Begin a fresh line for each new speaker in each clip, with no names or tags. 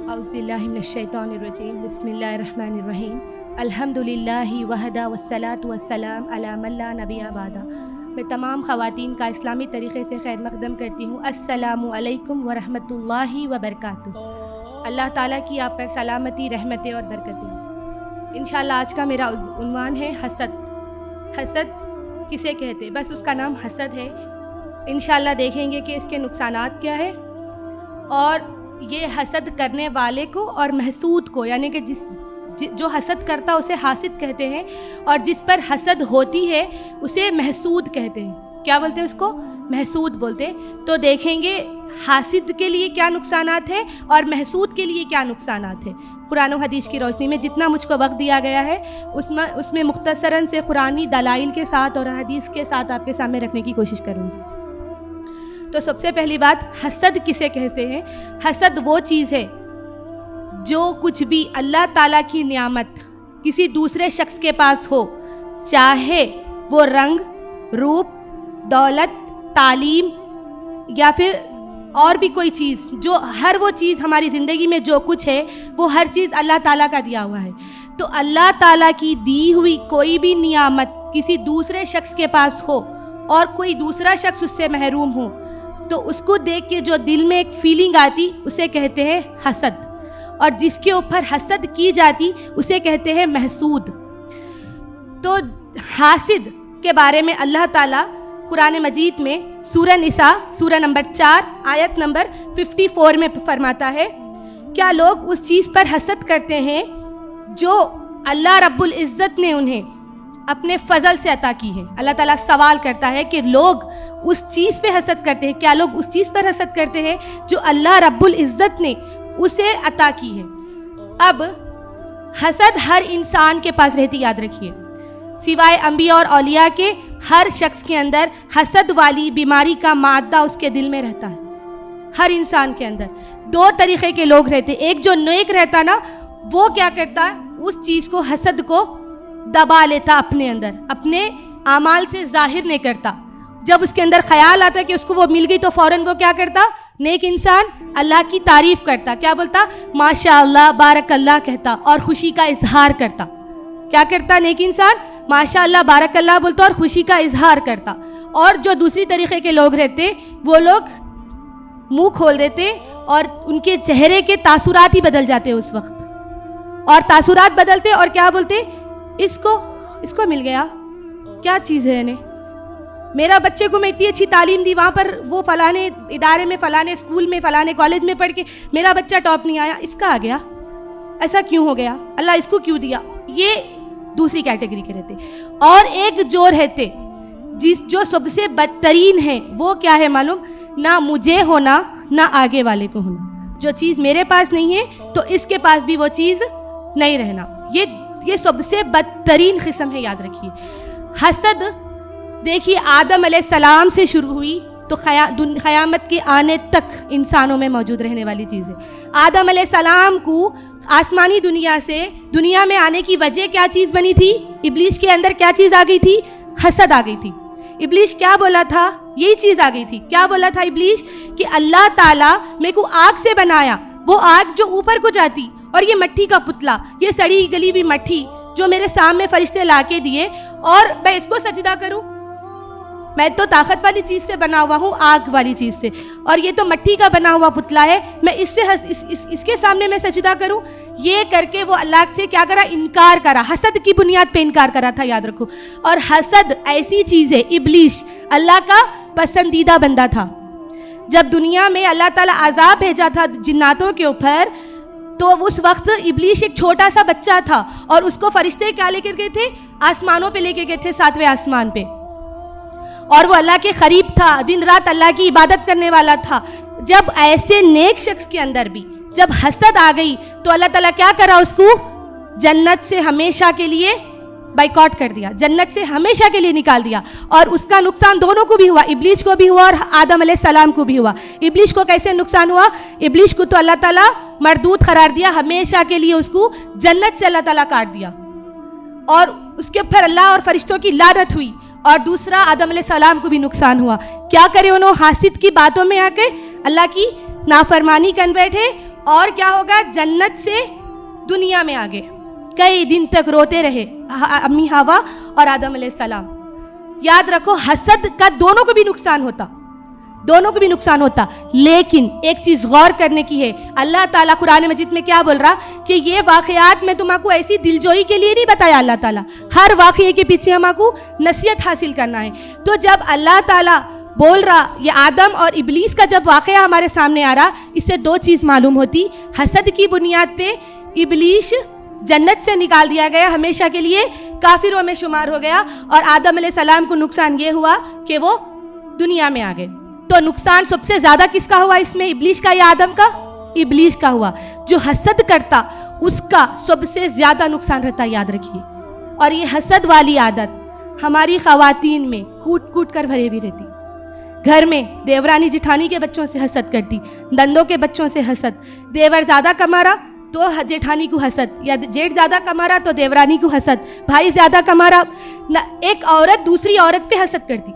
اعوذ باللہ من الشیطان الرجیم بسم اللہ الرحمن الرحیم الحمدللہ وحدہ والصلاۃ والسلام علی من لا نبی بعدہ۔ میں تمام خواتین کا اسلامی طریقے سے خیر مقدم کرتی ہوں۔ السلام علیکم ورحمۃ اللہ وبرکاتہ۔ اللہ تعالیٰ کی آپ پر سلامتی، رحمتیں اور برکتیں۔ انشاءاللہ آج کا میرا عنوان ہے حسد۔ حسد کسے کہتے؟ بس اس کا نام حسد ہے۔ انشاءاللہ دیکھیں گے کہ اس کے نقصانات کیا ہے، اور یہ حسد کرنے والے کو اور محسود کو، یعنی کہ جو حسد کرتا اسے حاسد کہتے ہیں، اور جس پر حسد ہوتی ہے اسے محسود کہتے ہیں۔ کیا بولتے ہیں اس کو؟ محسود بولتے۔ تو دیکھیں گے حاسد کے لیے کیا نقصانات ہیں اور محسود کے لیے کیا نقصانات ہیں۔ قرآن و حدیث کی روشنی میں جتنا مجھ کو وقت دیا گیا ہے اس میں مختصراً سے قرآنی دلائل کے ساتھ اور حدیث کے ساتھ آپ کے سامنے رکھنے کی کوشش کروں گی۔ تو سب سے پہلی بات، حسد کسے کہتے ہیں؟ حسد وہ چیز ہے جو کچھ بھی اللہ تعالیٰ کی نعمت کسی دوسرے شخص کے پاس ہو، چاہے وہ رنگ، روپ، دولت، تعلیم یا پھر اور بھی کوئی چیز، جو ہر وہ چیز ہماری زندگی میں جو کچھ ہے وہ ہر چیز اللہ تعالیٰ کا دیا ہوا ہے۔ تو اللہ تعالیٰ کی دی ہوئی کوئی بھی نعمت کسی دوسرے شخص کے پاس ہو اور کوئی دوسرا شخص اس سے محروم ہو، تو اس کو دیکھ کے جو دل میں ایک فیلنگ آتی اسے کہتے ہیں حسد، اور جس کے اوپر حسد کی جاتی اسے کہتے ہیں محسود۔ تو حاسد کے بارے میں اللہ تعالیٰ قرآن مجید میں سورہ نساء سورہ نمبر 4 آیت نمبر 54 میں فرماتا ہے، کیا لوگ اس چیز پر حسد کرتے ہیں جو اللہ رب العزت نے انہیں اپنے فضل سے عطا کی ہے؟ اللہ تعالیٰ سوال کرتا ہے کہ لوگ اس چیز پہ حسد کرتے ہیں، کیا لوگ اس چیز پر حسد کرتے ہیں جو اللہ رب العزت نے اسے عطا کی ہے؟ اب حسد ہر انسان کے پاس رہتی، یاد رکھیے، سوائے انبیاء اور اولیاء کے ہر شخص کے اندر حسد والی بیماری کا مادہ اس کے دل میں رہتا ہے۔ ہر انسان کے اندر دو طریقے کے لوگ رہتے، ایک جو نیک رہتا نا، وہ کیا کرتا، اس چیز کو، حسد کو دبا لیتا اپنے اندر، اپنے اعمال سے ظاہر نہیں کرتا۔ جب اس کے اندر خیال آتا کہ اس کو وہ مل گئی تو فوراً وہ کیا کرتا؟ نیک انسان اللہ کی تعریف کرتا، کیا بولتا؟ ماشاء اللہ، بارک اللہ کہتا اور خوشی کا اظہار کرتا۔ کیا کرتا نیک انسان؟ ماشاء اللہ، بارک اللہ بولتا اور خوشی کا اظہار کرتا۔ اور جو دوسری طریقے کے لوگ رہتے، وہ لوگ منہ کھول دیتے اور ان کے چہرے کے تاثرات ہی بدل جاتے اس وقت، اور تاثرات بدلتے اور کیا بولتے؟ اس کو مل گیا، کیا چیز ہے انہیں؟ میرا بچے کو میں اتنی اچھی تعلیم دی، وہاں پر وہ فلانے ادارے میں، فلانے اسکول میں، فلانے کالج میں پڑھ کے میرا بچہ ٹاپ نہیں آیا، اس کا آ گیا، ایسا کیوں ہو گیا؟ اللہ اس کو کیوں دیا؟ یہ دوسری کیٹیگری کے رہتے۔ اور ایک جو رہتے جو سب سے بدترین ہے، وہ کیا ہے معلوم؟ نہ مجھے ہونا نہ آگے والے کو ہونا۔ جو چیز میرے پاس نہیں ہے تو اس کے پاس بھی وہ چیز نہیں رہنا۔ یہ سب سے بدترین قسم ہے، یاد رکھیے۔ حسد دیکھیے آدم علیہ السلام سے شروع ہوئی تو قیامت کے آنے تک انسانوں میں موجود رہنے والی چیز ہے۔ آدم علیہ السلام کو آسمانی دنیا سے دنیا میں آنے کی وجہ کیا چیز بنی تھی؟ ابلیس کے اندر کیا چیز آ گئی تھی؟ حسد آ گئی تھی۔ ابلیس کیا بولا تھا؟ یہی چیز آ گئی تھی۔ کیا بولا تھا ابلیس؟ کہ اللہ تعالیٰ میرے کو آگ سے بنایا، وہ آگ جو اوپر کو جاتی، اور یہ مٹی کا پتلا، یہ سڑی گلی ہوئی مٹی جو میرے سامنے فرشتے لا کے دیے، اور میں اس کو سجدہ کروں؟ میں تو طاقت والی چیز سے بنا ہوا ہوں، آگ والی چیز سے، اور یہ تو مٹی کا بنا ہوا پتلا ہے، میں اس کے سامنے میں سجدہ کروں؟ یہ کر کے وہ اللہ سے کیا کرا؟ انکار کرا، حسد کی بنیاد پہ انکار کرا تھا، یاد رکھو۔ اور حسد ایسی چیز ہے، ابلیس اللہ کا پسندیدہ بندہ تھا۔ جب دنیا میں اللہ تعالیٰ عذاب بھیجا تھا جناتوں کے اوپر، تو اس وقت ابلیس ایک چھوٹا سا بچہ تھا، اور اس کو فرشتے کیا لے کر گئے تھے؟ آسمانوں پہ لے کے گئے تھے، 7ویں آسمان پہ، اور وہ اللہ کے قریب تھا، دن رات اللہ کی عبادت کرنے والا تھا۔ جب ایسے نیک شخص کے اندر بھی جب حسد آ گئی تو اللہ تعالیٰ کیا کرا؟ اس کو جنت سے ہمیشہ کے لیے بائیکاٹ کر دیا، جنت سے ہمیشہ کے لیے نکال دیا، اور اس کا نقصان دونوں کو بھی ہوا، ابلیس کو بھی ہوا اور آدم علیہ السلام کو بھی ہوا۔ ابلیس کو کیسے نقصان ہوا؟ ابلیس کو تو اللہ تعالیٰ مردود قرار دیا، ہمیشہ کے لیے اس کو جنت سے اللہ تعالیٰ کاٹ دیا، اور اس کے اوپر اللہ اور فرشتوں کی لعنت ہوئی، اور دوسرا آدم علیہ السلام کو بھی نقصان ہوا۔ کیا کرے انہوں؟ حاسد کی باتوں میں آ کے اللہ کی نافرمانی کر بیٹھے اور کیا ہوگا؟ جنت سے دنیا میں آ گئے، کئی دن تک روتے رہے امی ہوا اور آدم علیہ السلام. یاد رکھو حسد کا دونوں کو بھی نقصان ہوتا، لیکن ایک چیز غور کرنے کی ہے. اللہ تعالیٰ قرآن مجید میں کیا بول رہا کہ یہ واقعات میں تم کو ایسی دلجوئی کے لیے نہیں بتایا. اللہ تعالیٰ ہر واقعے کے پیچھے ہم کو نصیحت حاصل کرنا ہے. تو جب اللہ تعالیٰ بول رہا یہ آدم اور ابلیس کا جب واقعہ ہمارے سامنے آ رہا، اس سے دو چیز معلوم ہوتی. حسد کی بنیاد پہ ابلیس جنت سے نکال دیا گیا، ہمیشہ کے لیے کافروں میں شمار ہو گیا، اور آدم علیہ السلام کو نقصان یہ ہوا کہ وہ دنیا میں آ گئے. تو نقصان سب سے زیادہ کس کا ہوا اس میں؟ ابلیس کا یا آدم کا؟ ابلیس کا ہوا. جو حسد کرتا اس کا سب سے زیادہ نقصان رہتا، یاد رکھیے. اور یہ حسد والی عادت ہماری خواتین میں کوٹ کوٹ کر بھری ہوئی رہتی. گھر میں دیورانی جٹھانی کے بچوں سے حسد کرتی، نندوں کے بچوں سے حسد، دیور زیادہ کما رہا تو جیٹھانی کو حسد، یا جیٹ زیادہ کما رہا تو دیورانی کو حسد، بھائی زیادہ کما رہا، ایک عورت دوسری عورت پہ حسد کرتی.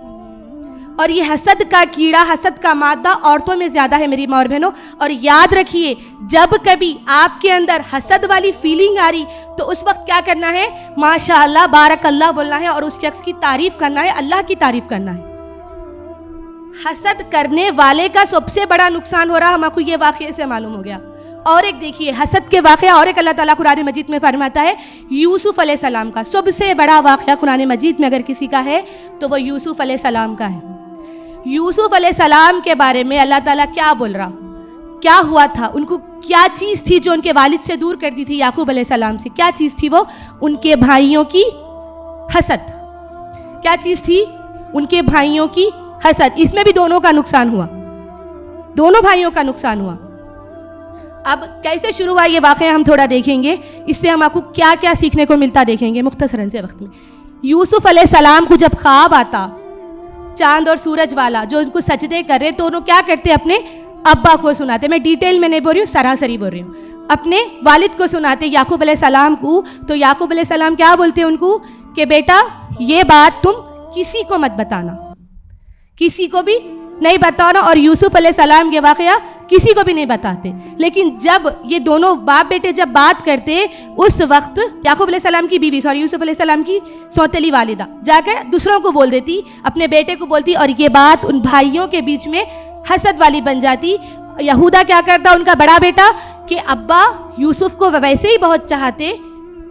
اور یہ حسد کا کیڑا، حسد کا مادہ عورتوں میں زیادہ ہے میری ماں اور بہنوں. اور یاد رکھیے جب کبھی آپ کے اندر حسد والی فیلنگ آ رہی تو اس وقت کیا کرنا ہے؟ ماشاء اللہ بارک اللہ بولنا ہے اور اس شخص کی تعریف کرنا ہے، اللہ کی تعریف کرنا ہے. حسد کرنے والے کا سب سے بڑا نقصان ہو رہا، ہم کو یہ واقعے سے معلوم ہو گیا. اور ایک دیکھیے حسد کے واقعہ، اور ایک اللہ تعالیٰ قرآن مجید میں فرماتا ہے یوسف علیہ السلام کا. سب سے بڑا واقعہ قرآن مجید میں اگر کسی کا ہے تو وہ یوسف علیہ السلام کا ہے. یوسف علیہ السلام کے بارے میں اللہ تعالیٰ کیا بول رہا؟ کیا ہوا تھا؟ ان کو کیا چیز تھی جو ان کے والد سے دور کر دی تھی یعقوب علیہ السلام سے؟ کیا چیز تھی وہ؟ ان کے بھائیوں کی حسد. کیا چیز تھی؟ ان کے بھائیوں کی حسد. اس میں بھی دونوں کا نقصان ہوا، دونوں بھائیوں کا نقصان ہوا. اب کیسے شروع ہوا یہ واقعہ ہم تھوڑا دیکھیں گے، اس سے ہم آپ کو کیا کیا سیکھنے کو ملتا دیکھیں گے مختصراً سے وقت میں. یوسف علیہ السلام کو جب خواب آتا چاند اور سورج والا جو ان کو سجدے کر رہے تو انہوں کیا کرتے؟ اپنے ابا کو سناتے. میں ڈیٹیل میں نہیں بول رہی ہوں، سراسری بول رہی ہوں. اپنے والد کو سناتے یعقوب علیہ السلام کو. تو یعقوب علیہ السلام کیا بولتے ان کو کہ بیٹا یہ بات تم کسی کو مت بتانا، کسی کو بھی نہیں بتانا. اور یوسف علیہ السلام کے واقعہ کسی کو بھی نہیں بتاتے. لیکن جب یہ دونوں باپ بیٹے جب بات کرتے اس وقت یعقوب علیہ السلام کی بیوی یوسف علیہ السلام کی سوتیلی والدہ جا کر دوسروں کو بول دیتی، اپنے بیٹے کو بولتی، اور یہ بات ان بھائیوں کے بیچ میں حسد والی بن جاتی. یہودا کیا کرتا ان کا بڑا بیٹا کہ ابا یوسف کو ویسے ہی بہت چاہتے.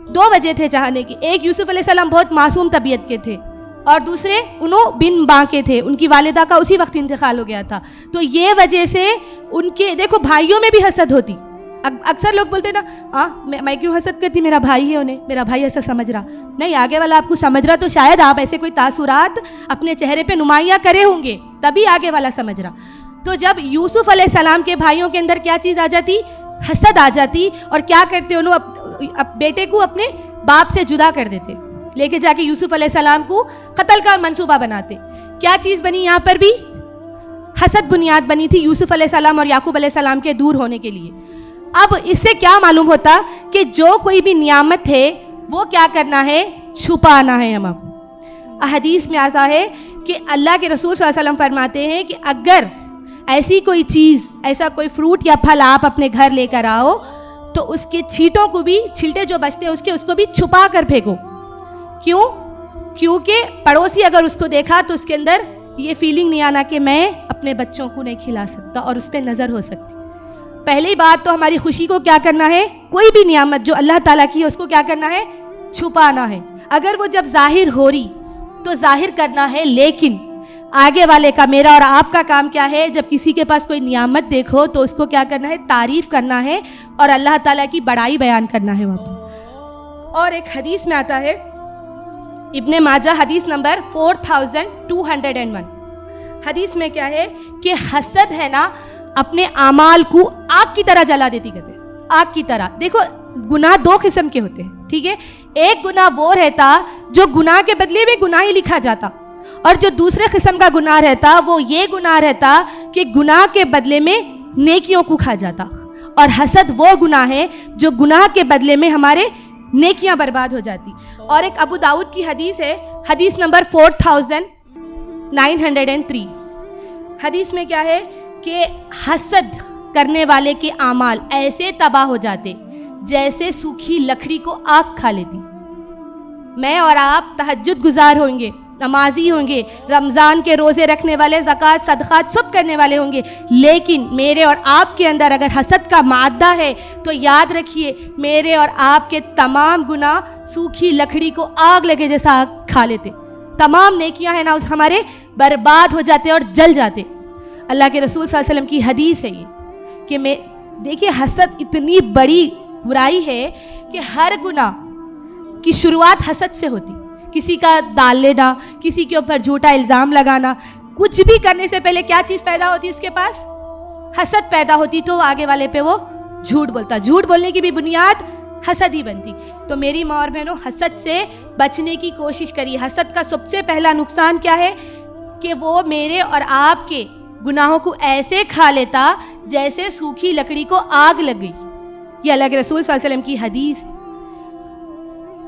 دو وجہ تھے چاہنے کی، ایک یوسف علیہ السلام بہت معصوم طبیعت کے تھے، اور دوسرے انہوں بن ماں کے تھے، ان کی والدہ کا اسی وقت انتقال ہو گیا تھا. تو یہ وجہ سے ان کے دیکھو بھائیوں میں بھی حسد ہوتی. اکثر لوگ بولتے نا میں کیوں حسد کرتی، میرا بھائی ہے، انہیں میرا بھائی ایسا سمجھ رہا. نہیں، آگے والا آپ کو سمجھ رہا تو شاید آپ ایسے کوئی تاثرات اپنے چہرے پہ نمایاں کرے ہوں گے، تبھی آگے والا سمجھ رہا. تو جب یوسف علیہ السلام کے بھائیوں کے اندر کیا چیز آ جاتی؟ حسد آ جاتی. اور کیا کرتے انہوں بیٹے کو اپنے باپ سے جدا کر دیتے، لے کے جا کے یوسف علیہ السلام کو قتل کا منصوبہ بناتے. کیا چیز بنی یہاں پر بھی؟ حسد بنیاد بنی تھی یوسف علیہ السلام اور یعقوب علیہ السلام کے دور ہونے کے لیے. اب اس سے کیا معلوم ہوتا کہ جو کوئی بھی نعمت ہے وہ کیا کرنا ہے؟ چھپانا ہے. ہم کو حدیث میں آتا ہے کہ اللہ کے رسول صلی اللہ علیہ وسلم فرماتے ہیں کہ اگر ایسی کوئی چیز، ایسا کوئی فروٹ یا پھل آپ اپنے گھر لے کر آؤ تو اس کے چھینٹوں کو بھی، چھلٹے جو بچتے ہیں اس کو بھی چھپا کر پھینکو. کیوں؟ کیونکہ پڑوسی اگر اس کو دیکھا تو اس کے اندر یہ فیلنگ نہیں آنا کہ میں اپنے بچوں کو نہیں کھلا سکتا اور اس پہ نظر ہو سکتی. پہلی بات تو ہماری خوشی کو کیا کرنا ہے؟ کوئی بھی نعمت جو اللہ تعالیٰ کی ہے اس کو کیا کرنا ہے؟ چھپانا ہے. اگر وہ جب ظاہر ہو رہی تو ظاہر کرنا ہے. لیکن آگے والے کا، میرا اور آپ کا کام کیا ہے؟ جب کسی کے پاس کوئی نعمت دیکھو تو اس کو کیا کرنا ہے؟ تعریف کرنا ہے اور اللہ تعالیٰ کی بڑائی بیان کرنا ہے وہاں پر. اور ایک حدیث میں آتا ہے ابن ماجہ حدیث نمبر 4201. حدیث میں کیا ہے کہ حسد ہے نا اپنے اعمال کو آگ کی طرح جلا دیتی، کہتے ہیں آگ کی طرح. دیکھو گناہ دو قسم کے ہوتے ہیں، ٹھیک ہے؟ ایک گناہ وہ رہتا جو گناہ کے بدلے میں گناہ ہی لکھا جاتا، اور جو دوسرے قسم کا گناہ رہتا وہ یہ گناہ رہتا کہ گناہ کے بدلے میں نیکیوں کو کھا جاتا. اور حسد وہ گناہ ہے جو گناہ کے بدلے میں ہمارے نیکیاں برباد ہو جاتی. اور ایک ابو داؤد کی حدیث ہے، حدیث نمبر 4903. حدیث میں کیا ہے کہ حسد کرنے والے کے اعمال ایسے تباہ ہو جاتے جیسے سوکھی لکڑی کو آگ کھا لیتی۔ میں اور آپ تہجد گزار ہوں گے، نمازی ہوں گے، رمضان کے روزے رکھنے والے، زکوٰۃ صدقات سب کرنے والے ہوں گے، لیکن میرے اور آپ کے اندر اگر حسد کا مادہ ہے تو یاد رکھیے میرے اور آپ کے تمام گناہ سوکھی لکڑی کو آگ لگے جیسا آگ کھا لیتے، تمام نیکیاں ہیں نا اس ہمارے برباد ہو جاتے اور جل جاتے۔ اللہ کے رسول صلی اللہ علیہ وسلم کی حدیث ہے یہ کہ دیکھیے حسد اتنی بڑی برائی ہے کہ ہر گناہ کی شروعات حسد سے ہوتی، کسی کا دال لینا، کسی کے اوپر جھوٹا الزام لگانا، کچھ بھی کرنے سے پہلے کیا چیز پیدا ہوتی اس کے پاس؟ حسد پیدا ہوتی، تو آگے والے پہ وہ جھوٹ بولتا، جھوٹ بولنے کی بھی بنیاد حسد ہی بنتی۔ تو میری ماں اور بہنوں حسد سے بچنے کی کوشش کریے۔ حسد کا سب سے پہلا نقصان کیا ہے کہ وہ میرے اور آپ کے گناہوں کو ایسے کھا لیتا جیسے سوکھی لکڑی کو آگ لگ گئی، یہ اللہ کے رسول صلی اللہ علیہ وسلم کی حدیث ہے۔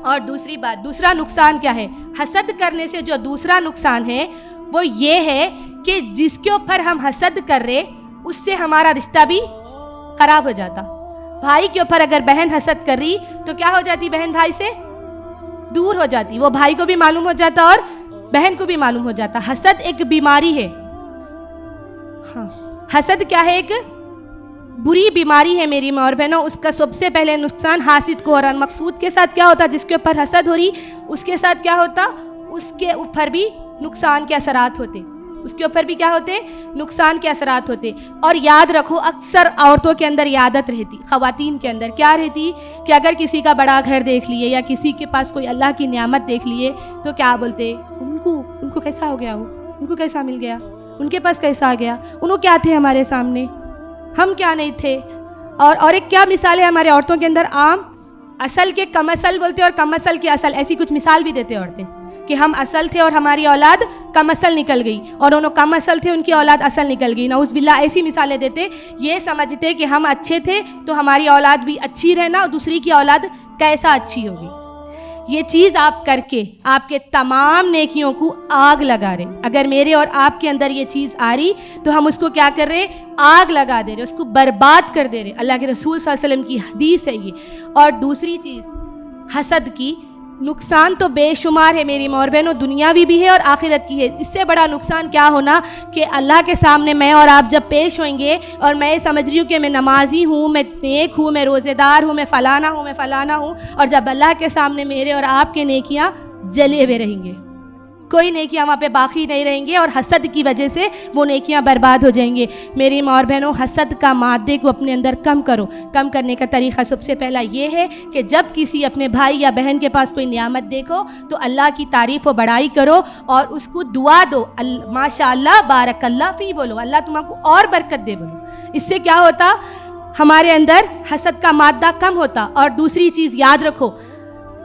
اور دوسری بات، دوسرا نقصان کیا ہے حسد کرنے سے؟ جو دوسرا نقصان ہے وہ یہ ہے کہ جس کے اوپر ہم حسد کر رہے اس سے ہمارا رشتہ بھی خراب ہو جاتا۔ بھائی کے اوپر اگر بہن حسد کر رہی تو کیا ہو جاتی؟ بہن بھائی سے دور ہو جاتی، وہ بھائی کو بھی معلوم ہو جاتا اور بہن کو بھی معلوم ہو جاتا۔ حسد ایک بیماری ہے، ہاں حسد کیا ہے؟ ایک بری بیماری ہے میری ماں اور بہنوں۔ اس کا سب سے پہلے نقصان حاسد کو، اور مقصود کے ساتھ کیا ہوتا؟ جس کے اوپر حسد ہو رہی اس کے ساتھ کیا ہوتا؟ اس کے اوپر بھی نقصان کے اثرات ہوتے، اس کے اوپر بھی کیا ہوتے؟ نقصان کے اثرات ہوتے۔ اور یاد رکھو اکثر عورتوں کے اندر یہ عادت رہتی، خواتین کے اندر کیا رہتی کہ اگر کسی کا بڑا گھر دیکھ لیے یا کسی کے پاس کوئی اللہ کی نعمت دیکھ لیے تو کیا بولتے؟ ان کو کیسا ہو گیا، ان کو کیسا مل گیا، ان کے پاس کیسا آ گیا، انہوں کیا تھے ہمارے سامنے، ہم کیا نہیں تھے۔ اور ایک کیا مثال ہے ہمارے عورتوں کے اندر عام، اصل کے کم اصل بولتے اور کم اصل کے اصل، ایسی کچھ مثال بھی دیتے عورتیں کہ ہم اصل تھے اور ہماری اولاد کم اصل نکل گئی، اور انہوں کم اصل تھے ان کی اولاد اصل نکل گئی، نعوذ باللہ ایسی مثالیں دیتے۔ یہ سمجھتے کہ ہم اچھے تھے تو ہماری اولاد بھی اچھی رہنا، اور دوسری کی اولاد کیسا اچھی ہوگی۔ یہ چیز آپ کر کے آپ کے تمام نیکیوں کو آگ لگا رہے۔ اگر میرے اور آپ کے اندر یہ چیز آ رہی تو ہم اس کو کیا کر رہے؟ آگ لگا دے رہے، اس کو برباد کر دے رہے۔ اللہ کے رسول صلی اللہ علیہ وسلم کی حدیث ہے یہ۔ اور دوسری چیز حسد کی نقصان تو بے شمار ہے میری ماں اور بہنوں، دنیاوی بھی ہے اور آخرت کی ہے۔ اس سے بڑا نقصان کیا ہونا کہ اللہ کے سامنے میں اور آپ جب پیش ہوئیں گے اور میں سمجھ رہی ہوں کہ میں نمازی ہوں، میں نیک ہوں، میں روزے دار ہوں، میں فلانا ہوں، میں فلانا ہوں، اور جب اللہ کے سامنے میرے اور آپ کے نیکیاں جلے ہوئے رہیں گے، کوئی نیکیاں وہاں پہ باقی نہیں رہیں گے، اور حسد کی وجہ سے وہ نیکیاں برباد ہو جائیں گے۔ میری ماں اور بہنوں حسد کا مادے کو اپنے اندر کم کرو۔ کم کرنے کا طریقہ سب سے پہلا یہ ہے کہ جب کسی اپنے بھائی یا بہن کے پاس کوئی نعمت دیکھو تو اللہ کی تعریف و بڑائی کرو اور اس کو دعا دو، ماشاء اللہ بارک اللہ فی بولو، اللہ تم کو اور برکت دے بولو۔ اس سے کیا ہوتا؟ ہمارے اندر حسد کا مادہ کم ہوتا۔ اور دوسری چیز یاد رکھو،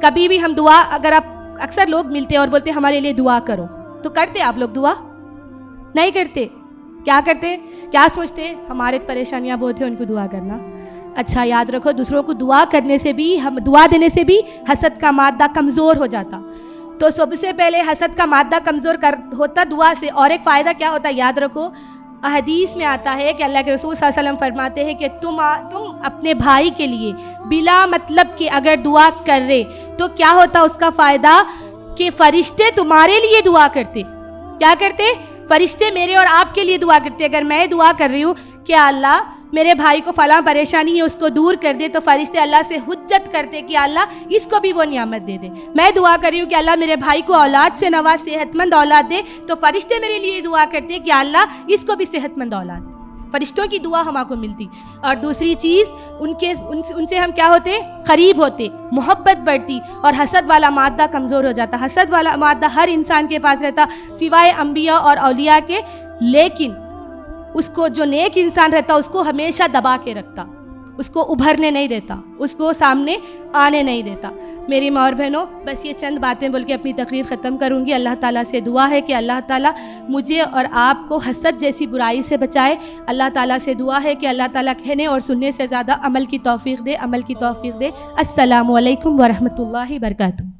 کبھی بھی ہم دعا، اگر آپ اکثر لوگ ملتے اور بولتے ہمارے لیے دعا کرو، تو کرتے آپ لوگ دعا؟ نہیں کرتے۔ کیا کرتے؟ کیا سوچتے؟ ہمارے پریشانیاں بہت ہیں ان کو دعا کرنا۔ اچھا یاد رکھو دوسروں کو دعا کرنے سے بھی، ہم دعا دینے سے بھی حسد کا مادہ کمزور ہو جاتا۔ تو سب سے پہلے حسد کا مادہ کمزور ہوتا دعا سے۔ اور ایک فائدہ کیا ہوتا یاد رکھو، حدیث میں آتا ہے کہ اللہ کے رسول صلی اللہ علیہ وسلم فرماتے ہیں کہ تم اپنے بھائی کے لیے بلا مطلب کہ اگر دعا کر رہے تو کیا ہوتا اس کا فائدہ کہ فرشتے تمہارے لیے دعا کرتے۔ کیا کرتے؟ فرشتے میرے اور آپ کے لیے دعا کرتے۔ اگر میں دعا کر رہی ہوں کہ اللہ میرے بھائی کو فلاں پریشانی ہے اس کو دور کر دے، تو فرشتے اللہ سے حجت کرتے کہ اللہ اس کو بھی وہ نعمت دے دے۔ میں دعا کر رہی ہوں کہ اللہ میرے بھائی کو اولاد سے نواز، صحت مند اولاد دے، تو فرشتے میرے لیے دعا کرتے کہ اللہ اس کو بھی صحت مند اولاد دے۔ فرشتوں کی دعا ہم کو ملتی۔ اور دوسری چیز ان سے ہم کیا ہوتے؟ قریب ہوتے، محبت بڑھتی، اور حسد والا مادہ کمزور ہو جاتا۔ حسد والا مادہ ہر انسان کے پاس رہتا سوائے انبیاء اور اولیاء کے، لیکن اس کو جو نیک انسان رہتا اس کو ہمیشہ دبا کے رکھتا، اس کو ابھرنے نہیں دیتا، اس کو سامنے آنے نہیں دیتا۔ میری ماں اور بہنوں بس یہ چند باتیں بول کے اپنی تقریر ختم کروں گی۔ اللہ تعالیٰ سے دعا ہے کہ اللہ تعالیٰ مجھے اور آپ کو حسد جیسی برائی سے بچائے۔ اللہ تعالیٰ سے دعا ہے کہ اللہ تعالیٰ کہنے اور سننے سے زیادہ عمل کی توفیق دے، عمل کی توفیق دے۔ السلام علیکم ورحمۃ اللہ وبرکاتہ۔